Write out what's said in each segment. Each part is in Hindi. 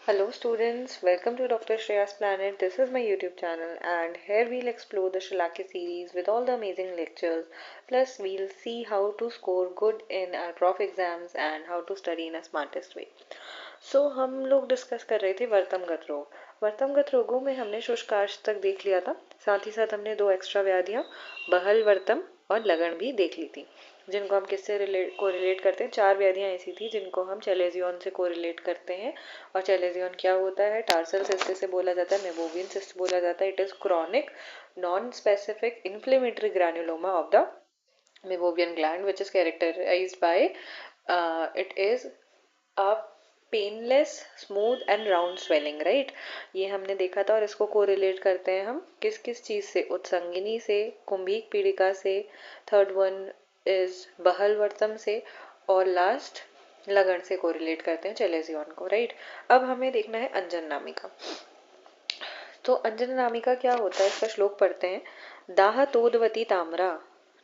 Hello students, welcome to Dr. Shreya's Planet. This is my YouTube channel and here we'll explore the Shalakya series with all the amazing lectures. Plus we'll see how to score good in our prof exams and how to study in a smartest way. So हम लोग डिस्कस कर रहे थे वर्तमगत रोग। वर्तमगत रोगों में हमने शुष्कार्श तक देख लिया था, साथ ही साथ हमने दो एक्स्ट्रा व्याधियां बहल वर्तम और लगन भी देख ली थी, जिनको हम किससे कोरिलेट करते हैं। चार व्याधियां ऐसी थी जिनको हम चेलेजियन से कोरिलेट करते हैं। और चेलेजियन क्या होता है? टार्सल सिस्ट से बोला जाता है, मेबोवियन सिस्ट बोला जाता है। It is chronic non specific inflammatory granuloma of the meibomian gland which is characterized by it is a painless smooth and round swelling, right. ये हमने देखा था और इसको कोरिलेट करते हैं हम किस किस चीज से? उत्संगिनी से, कुंभीक पीड़िका से, थर्ड वन इज बहल वर्तम से, और लास्ट लगन से कोरिलेट करते हैं चेलेजियन को, राइट। अब हमें देखना है अंजन नामिका। तो अंजन नामिका क्या होता है, इसका श्लोक पढ़ते हैं। दाह तोदवती ताम्रा,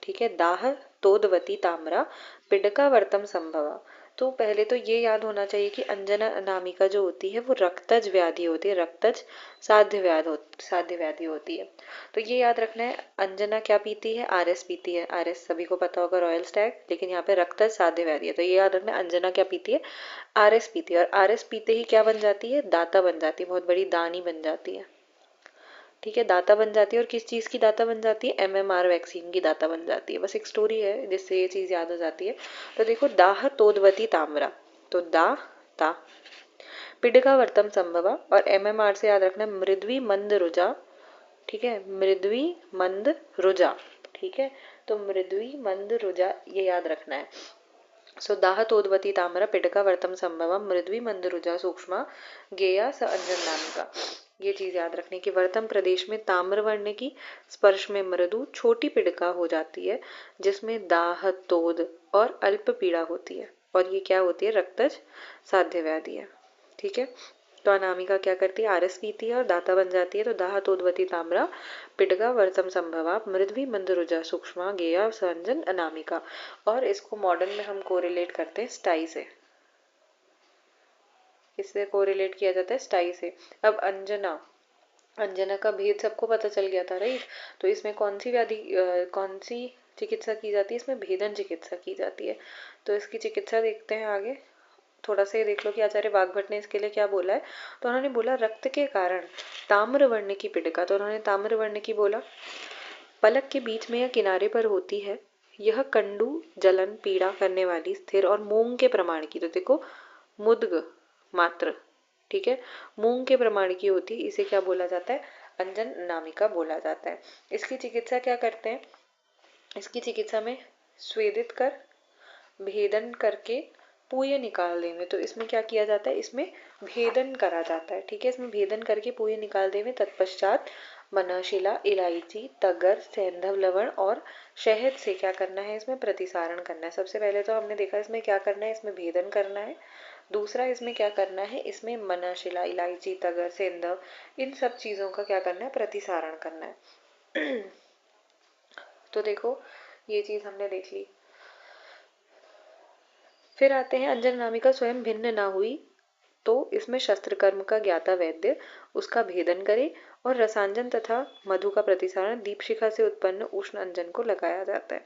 ठीक है, दाह तोदवती ताम्रा पिडका वर्तम संभवा। तो पहले तो ये याद होना चाहिए कि अंजना नामिका जो होती है वो रक्तज व्याधि होती है, रक्तज साध्य व्याधि होती है। तो ये याद रखना है, अंजना क्या पीती है? आरएस पीती है। आरएस सभी को पता होगा, रॉयल स्टैग, लेकिन यहाँ पे रक्तज साध्य व्याधि है, तो ये याद रखना है, अंजना क्या पीती है? आरएस पीती है। और आरएस पीते ही क्या बन जाती है? दाता बन जाती है, बहुत बड़ी दानी बन जाती है, ठीक है, दाता बन जाती है। और किस चीज की दाता बन जाती है? एमएमआर वैक्सीन की दाता बन जाती है। बस एक स्टोरी है जिससे ये चीज याद हो जाती है। तो देखो, दाह तोदवती ताम्रा, तो दा ता पिडका वर्तम संभवा, और एमएमआर से याद रखना मृद्वी मंद रुजा, ठीक है, मृद्वी मंद रुजा, ठीक है। तो मृद्वी मंद रुजा ये याद रखना है। सो दाह तोदवती ताम्रा पिडका वर्तम संभवम मृद्वी मंद रुजा सूक्ष्म गेया स अंजन नामिका। ये चीज याद रखने की, वर्तम प्रदेश में ताम्र वर्ण की स्पर्श में मृदु छोटी पिडका हो जाती है, जिसमें दाह तोद और अल्प पीड़ा होती है, और ये क्या होती है? रक्तज साध्य व्याधि है, ठीक है। तो अनामिका क्या करती है? आरस पीती है और दाता बन जाती है। तो दाह तोदवती ताम्रा पिडगा वर्तम संभवा मृद्वी मंद रुजा सूक्ष्म गेया संजन अनामिका। और इसको मॉडर्न में हम कोरिलेट करते हैं स्टाई से। इससे कोरिलेट किया जाता है स्टाई से। अब अंजना, अंजना का भेद सबको पता चल गया था, राइट। तो इसमें कौन सी व्याधि कौन सी चिकित्सा की जाती है? इसमें भेदन चिकित्सा की जाती है। तो इसकी चिकित्सा देखते हैं आगे। थोड़ा सा ये देख लो कि आचार्य वाग्भट ने इसके लिए क्या बोला है। तो उन्होंने बोला रक्त के कारण ताम्र वर्ण की पिडका, तो उन्होंने ताम्र वर्ण की बोला। पलक के बीच में या किनारे पर होती है, यह कंडू जलन पीड़ा करने वाली स्थिर और मूंग के प्रमाण की, तो देखो मुद्ग मात्र, ठीक है, मूंग के प्रमाण की होती है, इसे क्या बोला जाता है? अंजन नामिका बोला जाता है। इसकी चिकित्सा क्या करते हैं? इसकी चिकित्सा में स्वेदित कर भेदन करके पूय निकाल देंगे। तो इसमें क्या किया जाता है? इसमें भेदन करा जाता है, ठीक है, इसमें भेदन करके पूय निकाल देंगे। तत्पश्चात मनशिला, इलायची, तगर, सेंधव लवण और शहद से क्या करना है? इसमें प्रतिसारण करना है। सबसे पहले तो हमने देखा इसमें क्या करना है, इसमें भेदन करना है। दूसरा इसमें क्या करना है? इसमें मनशिला, इलायची, तगर, सेंधव, इन सब चीजों का क्या करना है? प्रतिसारण करना है। तो देखो, ये चीज हमने देख ली। फिर आते हैं अंजन नामिका स्वयं भिन्न ना हुई, तो इसमें शस्त्र कर्म का ज्ञाता वैद्य उसका भेदन करे और रसांजन तथा मधु का प्रतिसारण दीपशिखा से उत्पन्न उष्ण अंजन को लगाया जाता है।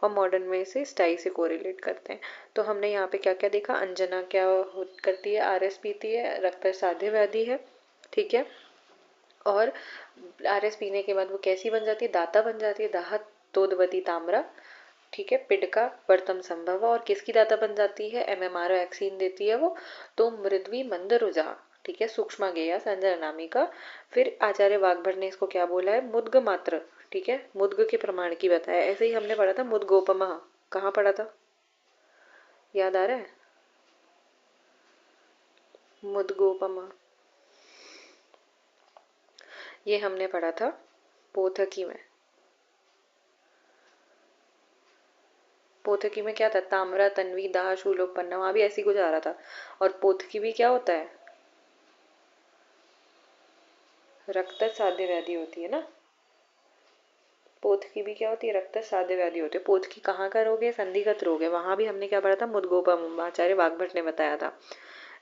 और मॉडर्न में इसे स्टाई से कोरिलेट करते हैं। तो हमने यहाँ पे क्या क्या देखा? अंजना क्या करती है? आरएस पीती है, रक्त साध्य व्याधि है, ठीक है। और आरएस पीने के बाद वो कैसी बन जाती है? दाता बन जाती है, दाह तोदवती ताम्रा, ठीक है, पिडका वर्तम संभव। और किसकी दाता बन जाती है? एमएमआर वैक्सीन देती है वो। तो मृद्वी मंद रुजा, ठीक है, सूक्ष्म गेया संजय नामिका। फिर आचार्य वाग्भट ने इसको क्या बोला है? मुद्ग मात्र, ठीक है, मुद्ग के प्रमाण की बताया। ऐसे ही हमने पढ़ा था मुद्गोपमा, कहाँ पढ़ा था? याद आ रहा है? मुद्गोपमा ये हमने पढ़ा था पोथकी में। पोथकी में क्या था? ताम्रा, तन्वी, दाह, शूलोपन्ना, वहां भी ऐसी कुछ आ रहा था। और पोथकी भी क्या होता है? रक्त साध्य व्याधि होती है ना। पोथ की भी क्या होती है? रक्त साध्य व्याधि होती है। पोथ की कहाँ का रोग है? संधिगत रोग है। वहां भी हमने क्या पढ़ा था? मुदगोपम, आचार्य वाग्भट ने बताया था।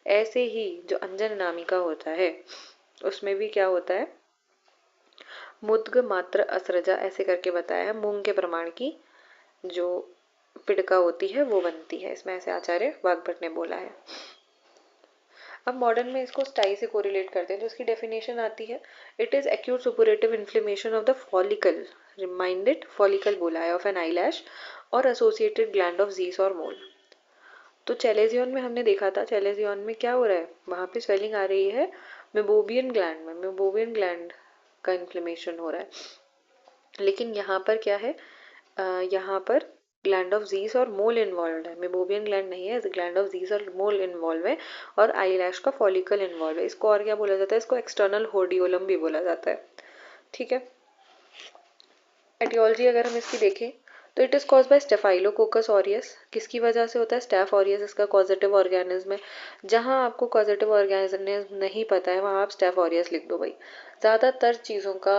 ऐसे ही जो अंजन नामिका होता है उसमें भी क्या होता है, मुद्ग मात्र असृजा ऐसे करके बताया है, मूंग के प्रमाण की जो पिड़का होती है वो बनती है, इसमें ऐसे आचार्य वाग्भट ने बोला है। अब मॉडर्न में इसको स्टाई से कोरिलेट करते हैं तो इसकी डेफिनेशन आती है, it is acute suppurative inflammation of the follicle, reminded follicle बोला है, ऑफ एन आईलैश और एसोसिएटेड ग्लैंड ऑफ जीस और मोल। तो चैलेजियन में हमने देखा था, चैलेजियन में क्या हो रहा है, वहां पे स्वेलिंग आ रही है मेबोबियन ग्लैंड में, मेबोबियन ग्लैंड का इन्फ्लेमेशन हो रहा है। लेकिन यहाँ पर क्या है, यहाँ पर ग्लैंड ऑफ जीस और मोल इन्वॉल्व है, मेबोबियन ग्लैंड नहीं है, ग्लैंड ऑफ जीस और मोल इन्वॉल्व है और आईलैश का फॉलिकल इन्वॉल्व है। इसको और क्या बोला जाता है, इसको एक्सटर्नल होर्डियोलम भी बोला जाता है। ठीक है, एटियोलॉजी अगर हम इसकी देखें तो it is cause by staphylococcus aureus. किसकी वजह से होता है, स्टेफ ऑरियस इसका कॉजेटिव ऑर्गेनिज्म है। जहां आपको कॉजेटिव ऑर्गेनिज्म नहीं पता है वहां आप स्टेफ ऑरियस लिख दो भाई। ज्यादातर चीजों का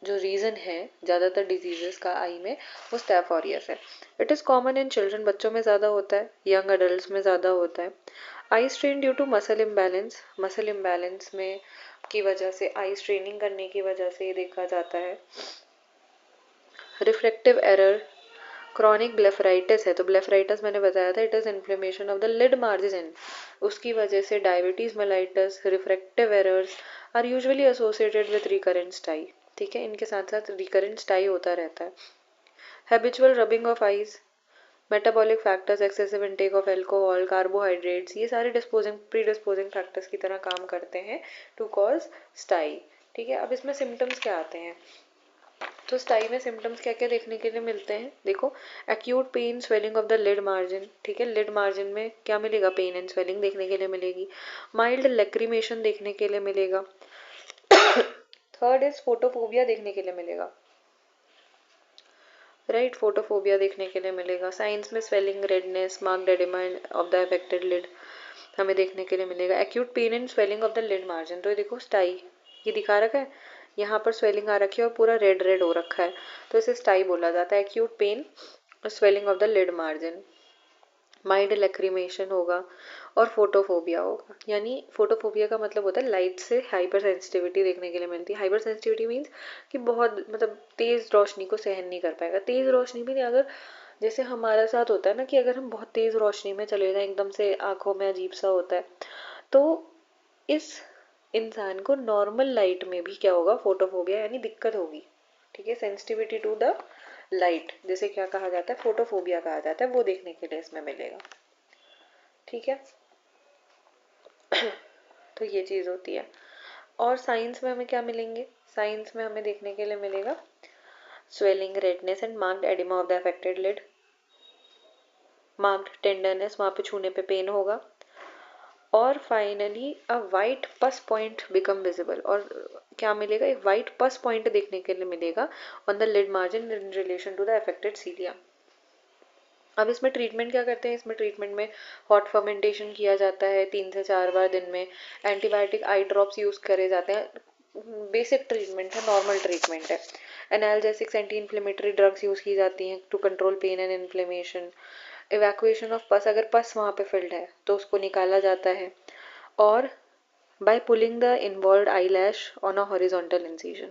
जो रीजन है, ज्यादातर डिजीजेस का आई में, वो स्टेफ ऑरियस है। It is common in children, बच्चों में ज्यादा होता है, यंग अडल्ट में ज्यादा होता है। Eye strain due to muscle imbalance, muscle imbalance में की वजह से, आई स्ट्रेनिंग करने की वजह से ये देखा जाता है। रिफ्रैक्टिव एरर, क्रॉनिक ब्लेफराइटिस है तो ब्लेफराइटिस मैंने बताया था, it is inflammation of the lid margin, उसकी वजह से diabetes mellitus, refractive errors are usually associated with recurrent stye. ठीक है, इनके साथ साथ रिकरेंट स्टाई होता रहता है। Habitual rubbing of eyes, metabolic factors, excessive intake of alcohol, carbohydrates, ये सारे डिस्पोजिंग प्री डिस्पोजिंग फैक्टर्स की तरह काम करते हैं टू कॉज स्टाई। ठीक है, अब इसमें सिम्टम्स क्या आते हैं, तो स्टाई में सिम्टम्स क्या क्या देखने के लिए मिलते हैं, देखो, acute pain, swelling of the lid margin. ठीक है, लिड मार्जिन में क्या मिलेगा, पेन एंड स्वेलिंग देखने के लिए मिलेगी। माइल्ड लैक्रिमेशन देखने के लिए मिलेगा। थर्ड इज फोटोफोबिया देखने के लिए मिलेगा, राइट, फोटोफोबिया देखने के लिए मिलेगा। साइंस में swelling, redness, marked oedema of the affected lid हमें देखने के लिए मिलेगा। Acute pain and swelling of the lid margin, तो ये देखो स्टाई ये दिखा रखा है, यहाँ पर स्वेलिंग आ रखी है और पूरा रेड रेड हो रखा है, तो इसे स्टाई बोला जाता है। एक्यूट पेन और swelling of the lid margin, mild lacrimation होगा और फोटोफोबिया होगा। यानी फोटोफोबिया का मतलब होता है लाइट से हाइपर सेंसिटिविटी देखने के लिए मिलती है। हाइपर सेंसिटिविटी मीन्स कि बहुत मतलब तेज रोशनी को सहन नहीं कर पाएगा। तेज रोशनी भी नहीं, अगर जैसे हमारे साथ होता है ना कि अगर हम बहुत तेज रोशनी में चले जाएं, एकदम से आंखों में अजीब सा होता है, तो इस इंसान को नॉर्मल लाइट में भी क्या होगा, फोटोफोबिया यानी दिक्कत होगी। ठीक है, सेंसिटिविटी टू द लाइट, जिसे क्या कहा जाता है, फोटोफोबिया कहा जाता है, वो देखने के लिए इसमें मिलेगा। ठीक है, तो ये चीज होती है। और साइंस में हमें क्या मिलेंगे, साइंस में हमें देखने के लिए मिलेगा swelling, redness and marked oedema of the affected lid, marked tenderness, वहां पे छूने पे पेन होगा, और finally a white pus point become visible. और क्या मिलेगा, एक वाइट पस पॉइंट देखने के लिए मिलेगा on the lid margin in relation to the affected cilia. अब इसमें ट्रीटमेंट क्या करते हैं, इसमें ट्रीटमेंट में हॉट फर्मेंटेशन किया जाता है 3 से 4 बार दिन में, एंटीबायोटिक आई ड्रॉप्स यूज करे जाते हैं, बेसिक ट्रीटमेंट है, नॉर्मल ट्रीटमेंट है। Analgesics, anti inflammatory drugs use की जाती हैं to control pain and inflammation. Evacuation of pus, अगर पस वहाँ पे फिल्ड है तो उसको निकाला जाता है, और by pulling the involved eyelash on a horizontal incision.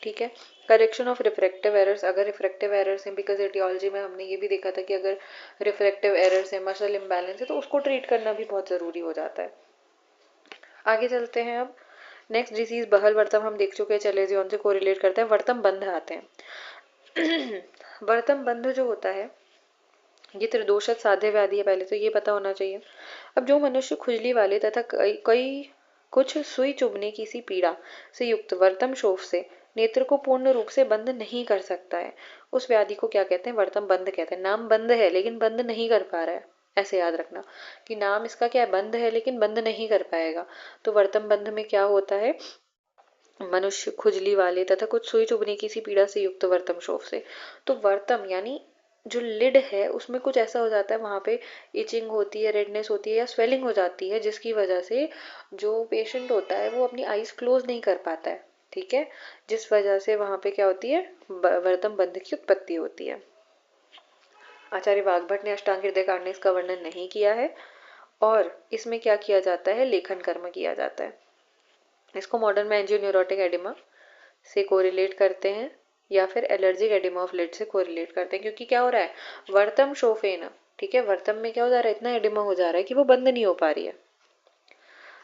ठीक है, करेक्शन ऑफ रिफ्रैक्टिव एरर्स, अगर रिफ्रैक्टिव एरर्स हैं, बिकॉज एटियोलॉजी में हमने ये भी देखा था कि अगर रिफ्रैक्टिव एरर्स है, मसल इम्बैलेंस है, तो उसको ट्रीट करना भी बहुत ज़रूरी हो जाता है। आगे चलते हैं अब, नेक्स्ट डिजीज बहल वर्तम हम देख चुके हैं, चैलेजियन से कोरिलेट करते हैं, वर्तम बंध आते हैं। वर्तम बंध जो होता है ये त्रिदोषित साध्य व्याधि है, पहले तो ये पता होना चाहिए। अब जो मनुष्य खुजली वाले तथा कई कुछ सुई चुभने की सी पीड़ा से युक्त वर्तम शोफ से नेत्र को पूर्ण रूप से बंद नहीं कर सकता है, उस व्याधि को क्या कहते हैं, वर्तम बंद कहते हैं। नाम बंद है लेकिन बंद नहीं कर पा रहा है, ऐसे याद रखना कि नाम इसका क्या है, बंद है लेकिन बंद नहीं कर पाएगा। तो वर्तम बंद में क्या होता है, मनुष्य खुजली वाले तथा कुछ सुई चुभने की सी पीड़ा से युक्त वर्तम शोफ से। तो वर्तम यानी जो लिड है उसमें कुछ ऐसा हो जाता है, वहां पे इचिंग होती है, रेडनेस होती है या स्वेलिंग हो जाती है, जिसकी वजह से जो पेशेंट होता है वो अपनी आईज क्लोज नहीं कर पाता है। ठीक है, जिस वजह से वहां पे क्या होती है, वर्तम बंध की उत्पत्ति होती है। आचार्य वाग्भट ने अष्टांग हृदय कांड में इसका वर्णन नहीं किया है, और इसमें क्या किया जाता है, लेखन कर्म किया जाता है। इसको मॉडर्न में एंजियोन्यूरोटिक एडिमा से कोरिलेट करते हैं या फिर एलर्जिक एडिमा ऑफ लिड से कोरिलेट करते हैं, क्योंकि क्या हो रहा है, वर्तम शोफेन, ठीक है, वर्तम में क्या हो जा रहा है, इतना एडिमा हो जा रहा है कि वो बंद नहीं हो पा रही है।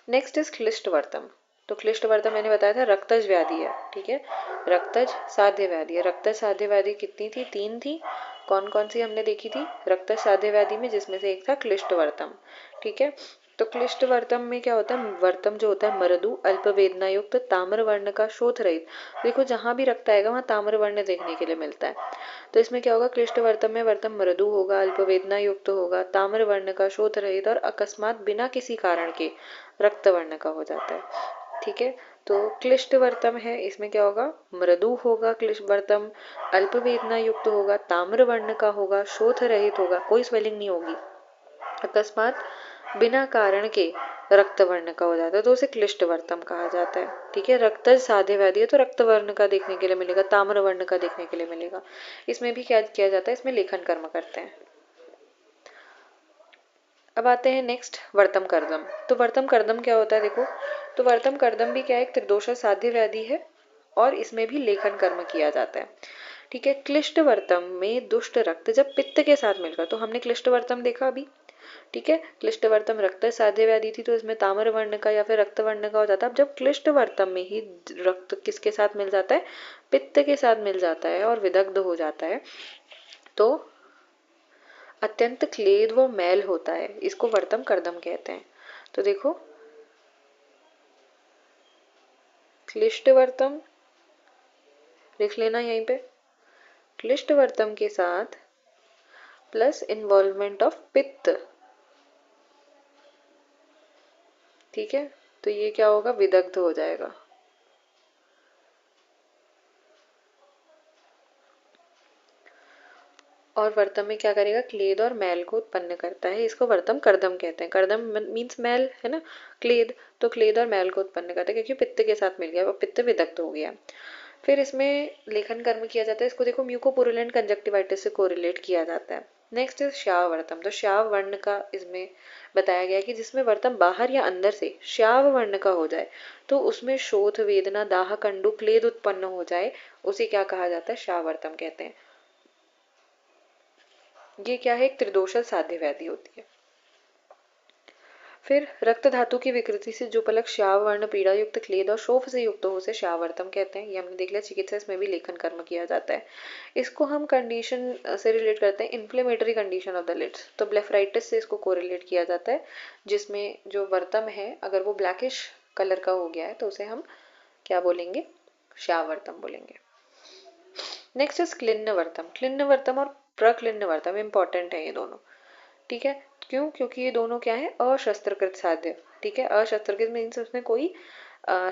नेक्स्ट इज क्लिष्ट वर्तम। तो क्लिष्ट वर्तम मैंने बताया था रक्तज व्याधि है, ठीक है, रक्तज साध्य व्याधि है। रक्तज साध्य व्याधि कितनी थी, 3 थी। कौन कौन सी हमने देखी थी रक्तज साध्य व्याधि में, जिसमें से एक था क्लिष्ट वर्तम, ठीक है। तो क्लिष्ट वर्तम में क्या होता है, वर्तम जो होता है मृदु अल्प वेदना युक्त ताम्र वर्ण का शोथ रहित। देखो जहां भी रक्त आएगा वहां ताम्र वर्ण देखने के लिए मिलता है। तो इसमें क्या होगा, क्लिष्ट वर्तम में वर्तम मृदु होगा, अल्प वेदना युक्त होगा, ताम्र वर्ण का शोथ रहित और अकस्मात बिना किसी कारण के रक्त वर्ण का हो जाता है, ठीक है। तो क्लिष्ट वर्तम है, इसमें क्या होगा, मृदु होगा क्लिष्ट वर्तम, अल्प वेदना युक्त होगा, ताम्र वर्ण का होगा, शोथ रहित होगा, कोई स्वेलिंग नहीं होगी, अकस्मात बिना कारण के रक्त वर्ण का हो जाता है, तो उसे क्लिष्ट वर्तम कहा जाता है, ठीक है। रक्तज साध्य व्याधि है तो रक्त वर्ण का देखने के लिए मिलेगा, ताम्र वर्ण का देखने के लिए मिलेगा। इसमें भी क्या किया जाता है, इसमें लेखन कर्म करते हैं। अब आते हैं नेक्स्ट वर्तम कर्दम। तो वर्तम कर्दम क्या होता है, देखो, तो वर्तम कर्दम भी क्या है, एक त्रिदोष साध्य व्याधि है और इसमें भी लेखन कर्म किया जाता है, ठीक है। क्लिष्ट वर्तम में दुष्ट रक्त जब पित्त के साथ मिलकर, तो हमने क्लिष्ट वर्तम देखा अभी, ठीक है, क्लिष्ट वर्तम रक्त साध्य व्याधि थी तो इसमें ताम्र वर्ण का या फिर रक्त वर्ण का हो जाता है। अब जब क्लिष्ट वर्तम में ही रक्त किसके साथ मिल जाता है, पित्त के साथ मिल जाता है और विदग्ध हो जाता है, तो अत्यंत क्लेद व मैल होता है, इसको वर्तम कर्दम कहते हैं। तो देखो क्लिष्ट वर्तम लिख लेना यहीं पे, क्लिष्ट वर्तम के साथ प्लस इन्वॉल्वमेंट ऑफ पित्त, ठीक है, तो ये क्या होगा, विदग्ध हो जाएगा। और वर्तम में क्या करेगा, क्लेद और मैल को उत्पन्न करता है, इसको वर्तम कर्दम कहते हैं। कर्दम मीन्स मैल है ना, क्लेद, तो क्लेद और मैल को उत्पन्न करता है क्योंकि पित्त के साथ मिल गया, पित्त विदग्ध हो गया। फिर इसमें लेखन कर्म किया जाता है, इसको देखो म्यूकोपुरुलेंट कंजक्टिवाइटिस से कोरिलेट किया जाता है। नेक्स्ट इज श्याव वर्तम। तो श्याव वर्ण का इसमें बताया गया है कि जिसमें वर्तम बाहर या अंदर से श्याव वर्ण का हो जाए, तो उसमें शोथ वेदना दाह कंडु क्लेद उत्पन्न हो जाए, उसे क्या कहा जाता है, श्याव वर्तम कहते हैं। ये क्या है, एक त्रिदोषल साध्य व्याधि होती है। फिर रक्त धातु की विकृति से जो पलक श्याव वर्ण पीड़ा युक्त क्लेद और शोफ से युक्त हो उसे श्यावर्तम कहते हैं। ये हमने देख लिया, चिकित्सा इसमें भी लेखन कर्म किया जाता है। इसको हम कंडीशन से रिलेट करते हैं, inflammatory condition of the lids, तो ब्लेफराइटिस से इसको कोरिलेट किया जाता है, जिसमें जो वर्तम है अगर वो ब्लैकिश कलर का हो गया है तो उसे हम क्या बोलेंगे, श्यावर्तम बोलेंगे। Next is क्लिन्नवर्तम। क्लिन्नवर्तम और प्रक्लिन्नवर्तम इंपॉर्टेंट है ये दोनों, ठीक है। क्यों, क्योंकि ये दोनों क्या है, अशस्त्रकृत साध्य, ठीक है। अशस्त्रकृत मीन्स उसमें कोई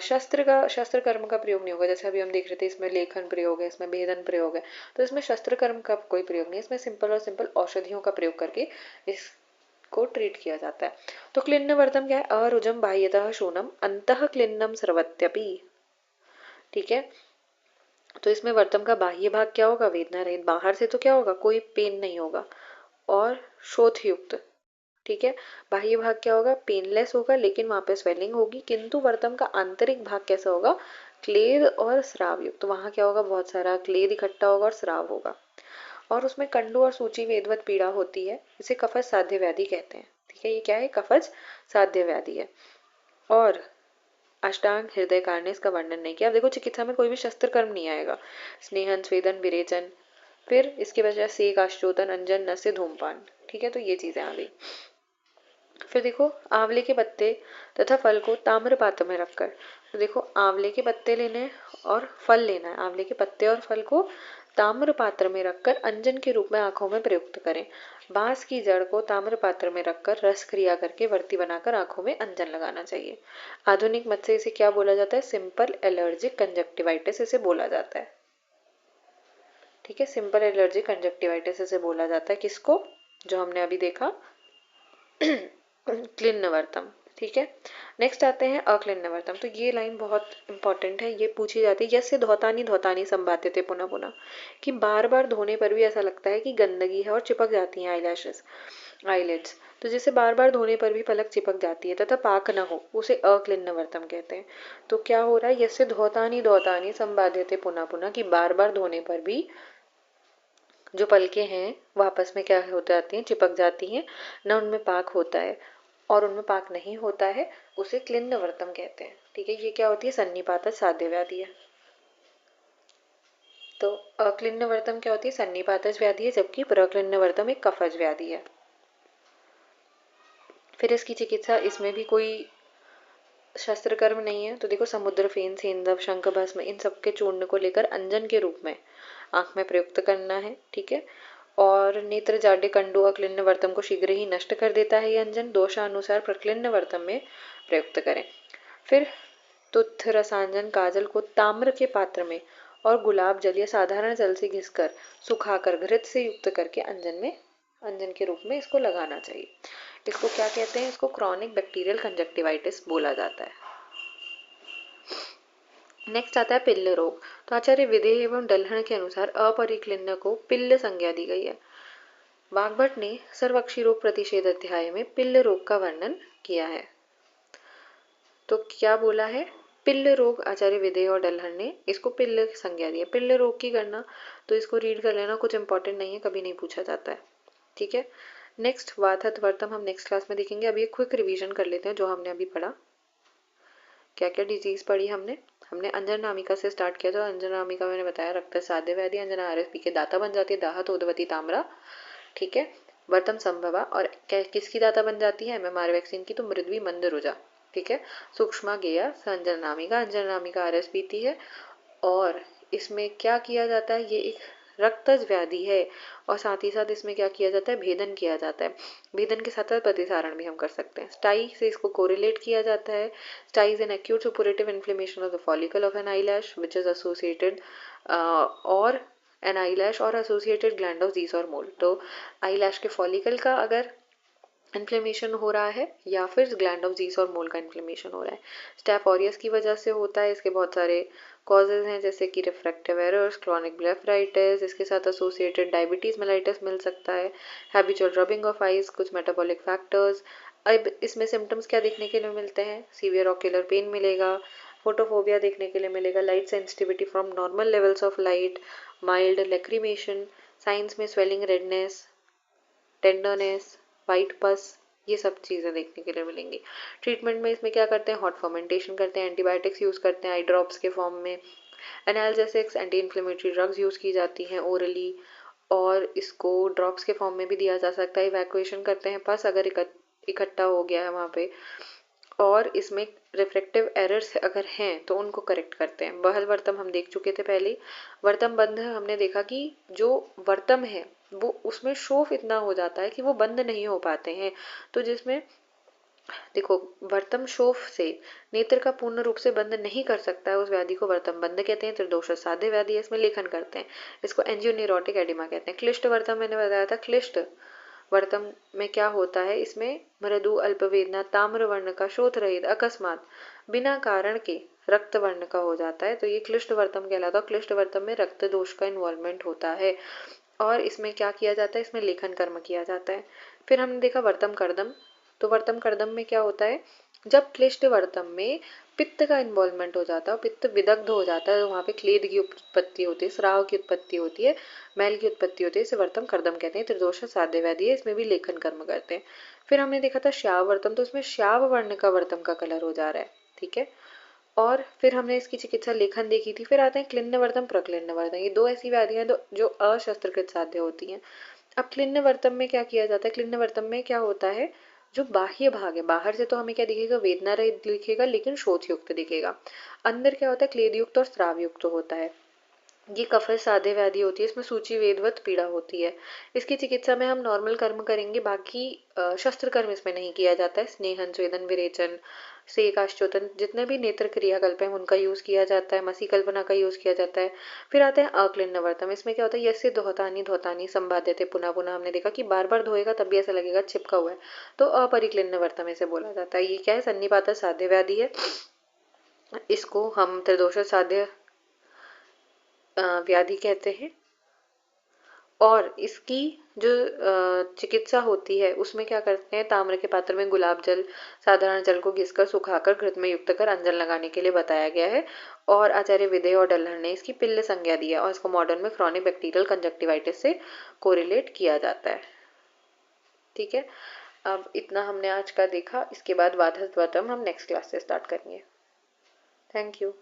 शस्त्र कर्म का प्रयोग नहीं होगा, जैसे अभी हम देख रहे थे इसमें लेखन प्रयोग है, इसमें भेदन प्रयोग है, तो इसमें शस्त्र कर्म का कोई प्रयोग नहीं है, इसमें सिंपल और सिंपल औषधियों का प्रयोग करके इसको ट्रीट किया जाता है। तो क्लिन्नवर्तम क्या है, अरुजम बाह्यतः शूनम अंतः क्लिन्नम सर्वत्यपि, ठीक है। तो इसमें वर्तम का बाह्य भाग क्या होगा, वेदना रहित, बाहर से तो क्या होगा, कोई पेन नहीं होगा और शोथ युक्त, ठीक है। बाह्य भाग क्या होगा, पेनलेस होगा लेकिन वहां पे स्वेलिंग होगी, किंतु वर्तम का आंतरिक भाग कैसा होगा, क्लेद और स्राव युक्त, तो वहां क्या होगा, बहुत सारा क्लेद इकट्ठा होगा और स्राव होगा, और उसमें कंडु और सूची वेदवत पीड़ा होती है, इसे कफज साध्य व्याधि कहते हैं, ठीक है। ये क्या है, कफज साध्य व्याधि है। और अष्टांग हृदय कारण ने इसका वर्णन नहीं किया। अब देखो चिकित्सा में कोई भी शस्त्र कर्म नहीं आएगा, स्नेहन स्वेदन विरेचन, फिर इसके बजाय सेक आश्चोदन अंजन नस्य धूमपान, ठीक है, तो ये चीजें आ गई। फिर देखो आंवले के पत्ते तथा फल को ताम्र पात्र में रखकर, तो देखो आंवले के पत्ते लेने और फल लेना है, आंवले के पत्ते और फल को ताम्र पात्र में रखकर अंजन के रूप में आंखों में प्रयुक्त करें। बांस की जड़ को ताम्र पात्र में रखकर रस क्रिया करके वर्ती बनाकर आंखों में अंजन लगाना चाहिए। आधुनिक मत से इसे क्या बोला जाता है, सिंपल एलर्जिक कंजक्टिवाइटिस इसे बोला जाता है, ठीक है। सिंपल एलर्जिक कंजक्टिवाइटिस इसे बोला जाता है, किसको, जो हमने अभी देखा क्लिन्नवर्तम, ठीक है। नेक्स्ट आते हैं अक्लिन्नवर्तम। तो ये लाइन बहुत इंपॉर्टेंट है, ये पूछी जाती है, यस्य धौतानी धौतानी संबाध्यते पुनः पुनः, कि बार बार धोने पर भी ऐसा लगता है कि गंदगी है और चिपक जाती हैं आईलैशेस आईलिड्स। तो जिसे बार बार धोने पर भी पलक चिपक जाती है तथा पाक न हो उसे अक्लिन्नवर्तम कहते हैं। तो क्या हो रहा है, यस्य धौतानि धौतानि संबाध्यते पुनः पुनः, कि बार बार धोने पर भी जो पलकें हैं वो आपस में क्या हो जाती हैं, चिपक जाती हैं, न उनमें पाक होता है और उनमें पाक नहीं होता है, उसे क्लिन्नवर्तम कहते हैं। ठीक है, ये क्या होती है, सन्निपात साध्य व्याधि है। तो अक्लिन्नवर्तम क्या होती है, सन्निपातज व्याधि है, जबकि प्रक्लिन्नवर्तम एक कफज व्याधि है। फिर इसकी चिकित्सा, इसमें भी कोई शस्त्र कर्म नहीं है। तो देखो, समुद्र फेन, सेंधव, शंख भस्म, इन सब के चूर्ण को लेकर अंजन के रूप में आंख में प्रयुक्त करना है। ठीक है, और नेत्र जाड्य कंडु अक्लिन्न वर्तम को शीघ्र ही नष्ट कर देता है ये अंजन। दोषानुसार प्रक्लिन्न वर्तम में प्रयुक्त करें। फिर तुथ रसांजन काजल को ताम्र के पात्र में और गुलाब जल या साधारण जल से घिसकर सुखाकर घृत से युक्त करके अंजन के रूप में इसको लगाना चाहिए। इसको क्या कहते हैं, इसको क्रॉनिक बैक्टीरियल कंजक्टिवाइटिस बोला जाता है। नेक्स्ट आता है पिल्ल रोग। तो आचार्य विदेह एवं डल्हण के अनुसार अपरिक्लिन्न को पिल्ल संज्ञा दी गई है। वाग्भट ने सर्वक्षी रोग प्रतिषेध अध्याय में पिल्ल रोग का वर्णन किया है। तो क्या बोला है, पिल्ल रोग, आचार्य विदेह और डल्हण ने इसको पिल्ल संज्ञा दी है। पिल्ल रोग की गणना तो इसको रीड कर लेना, कुछ इंपॉर्टेंट नहीं है, कभी नहीं पूछा जाता है। ठीक है, नेक्स्ट वातथ वर्तम हम नेक्स्ट क्लास में देखेंगे। अभी एक क्विक रिवीजन कर लेते हैं जो हमने अभी पढ़ा। क्या क्या डिजीज पढ़ी हमने हमने अंजन नामिका से स्टार्ट किया। तो अंजन नामिका मैंने बताया रक्त साध्य व्याधि, अंजना आरएसपी के दाता बन जाती है, दाहत उदवती ताम्रा। ठीक है, वर्तम संभवा, और किसकी दाता बन जाती है, एमएमआर वैक्सीन की, तो मृद्वी मंद रुजा। ठीक है, सूक्ष्म गेया अंजन नामिका आरएस पीती है। और इसमें क्या किया जाता है, ये एक रक्तज व्याधि है और साथ ही साथ इसमें क्या किया जाता है, भेदन किया जाता है। भेदन के साथ साथ प्रतिसारण भी हम कर सकते हैं। स्टाई से इसको कोरिलेट किया जाता है। Stye is an acute suppurative inflammation of the follicle of an eyelash which is associated और एन आईलैश और एसोसिएटेड ग्लैंड ऑफ जीस और मोल। तो आईलैश के फॉलिकल का अगर इन्फ्लेमेशन हो रहा है या फिर ग्लैंड ऑफ जीस और मोल का इन्फ्लेमेशन हो रहा है, स्टेफ ऑरियस की वजह से होता है। इसके बहुत सारे कॉजेज हैं, जैसे कि रिफ्रैक्टिव एरर्स, क्रॉनिक ब्लेफराइटिस, इसके साथ एसोसिएटेड डायबिटीज मेलाइटिस मिल सकता है, हैबिचुअल रबिंग ऑफ आइज, कुछ मेटाबॉलिक फैक्टर्स। अब इसमें सिम्टम्स क्या देखने के लिए मिलते हैं, सीवियर ऑक्यूलर पेन मिलेगा, फोटोफोबिया देखने के लिए मिलेगा, light sensitivity from normal levels of light, mild lacrimation, science में स्वेलिंग, रेडनेस, टेंडरनेस, वाइट पस, ये सब चीज़ें देखने के लिए मिलेंगी। ट्रीटमेंट में इसमें क्या करते हैं, हॉट फर्मेंटेशन करते हैं, एंटीबायोटिक्स यूज़ करते हैं आई ड्रॉप्स के फॉर्म में, analgesics, anti inflammatory drugs use की जाती हैं ओरली, और इसको ड्रॉप्स के फॉर्म में भी दिया जा सकता है। इवैक्यूएशन करते हैं पस अगर इकट्ठा हो गया है वहाँ पे, और इसमें रिफ्रैक्टिव एरर्स अगर हैं तो उनको करेक्ट करते हैं। बहल वर्तम हम देख चुके थे पहले। वर्तम बंध हमने देखा कि जो वर्तम है वो उसमें शोफ इतना हो जाता है कि वो बंद नहीं हो पाते हैं। तो जिसमें देखो, वर्तम शोफ से नेत्र का पूर्ण रूप से बंद नहीं कर सकता है, उस व्याधि को वर्तम बंद कहते हैं। त्रिदोष साध्य व्याधि है, इसमें लेखन करते हैं, इसको एंजियोनेरोटिक एडिमा कहते हैं। क्लिष्ट वर्तम मैंने बताया था, क्लिष्ट वर्तम में क्या होता है, इसमें मृदु अल्प वेदना, ताम्र वर्ण का, शोथ रहित, अकस्मात, बिना कारण के रक्त वर्ण का हो जाता है, तो ये क्लिष्ट वर्तम कहलाता है। क्लिष्ट वर्तम में रक्त दोष का इन्वॉल्वमेंट होता है और इसमें क्या किया जाता है, इसमें लेखन कर्म किया जाता है। फिर हमने देखा वर्तम कर्दम। तो वर्तम कर्दम में क्या होता है, जब क्लिष्ट वर्तम में पित्त का इन्वॉल्वमेंट हो जाता है, पित्त विदग्ध हो जाता है, तो वहाँ पे क्लेद की उत्पत्ति होती है, स्राव की उत्पत्ति होती है, मैल की उत्पत्ति होती है, इसे वर्तम कर्दम कहते हैं। त्रिदोष साध्य व्याधि है, इसमें भी लेखन कर्म करते हैं। फिर हमने देखा था श्याव वर्तम, तो इसमें श्याव वर्ण का वर्तम का कलर हो जा रहा है। ठीक है, और फिर हमने इसकी चिकित्सा लेखन देखी थी। फिर आते हैं क्लिन्न वर्तम, प्रक्लिन्न वर्तम। ये दो ऐसी व्याधियां जो अशस्त्रकृत साध्य होती हैं। अब क्लिन्न वर्तम में क्या किया जाता है, क्लिन्न वर्तम में क्या होता है, जो बाह्य भाग है, बाहर से तो हमें क्या दिखेगा, वेदना रहित दिखेगा लेकिन शोथ युक्त दिखेगा। अंदर क्या होता है, क्लेद युक्त और स्राव युक्त होता है। ये कफज साध्य व्याधि होती है, इसमें सूची वेदवत पीड़ा होती है। इसकी चिकित्सा में हम नॉर्मल कर्म करेंगे, बाकी शस्त्र कर्म इसमें नहीं किया जाता है। स्नेहन, स्वेदन, विरेचन, सेकाश्चोतन, जितने भी नेत्र क्रियाकल्प हैं उनका यूज किया जाता है। मसी कल्पना का यूज किया जाता है। फिर आते हैं अक्लिन्न वर्तम। इसमें क्या होता है, यस्य धौतानि धौतानि संबाध्यते पुनः पुनः, हमने देखा कि बार बार धोएगा तब भी ऐसा लगेगा चिपका हुआ है, तो अपरिक्लिन्न वर्तम इसे बोला जाता है। ये क्या है, सन्निपात साध्य व्याधि है, इसको हम त्रिदोष साध्य व्याधि कहते हैं। और इसकी जो चिकित्सा होती है उसमें क्या करते हैं, ताम्र के पात्र में गुलाब जल, साधारण जल को घिसकर सुखाकर घृत में युक्त कर अंजन लगाने के लिए बताया गया है। और आचार्य विदेह और डल्हर ने इसकी पिल्ल संज्ञा दी है और इसको मॉडर्न में क्रॉनिक बैक्टीरियल कंजक्टिवाइटिस से कोरिलेट किया जाता है। ठीक है, अब इतना हमने आज का देखा, इसके बाद वातस्वतम हम नेक्स्ट क्लास से स्टार्ट करेंगे। Thank you.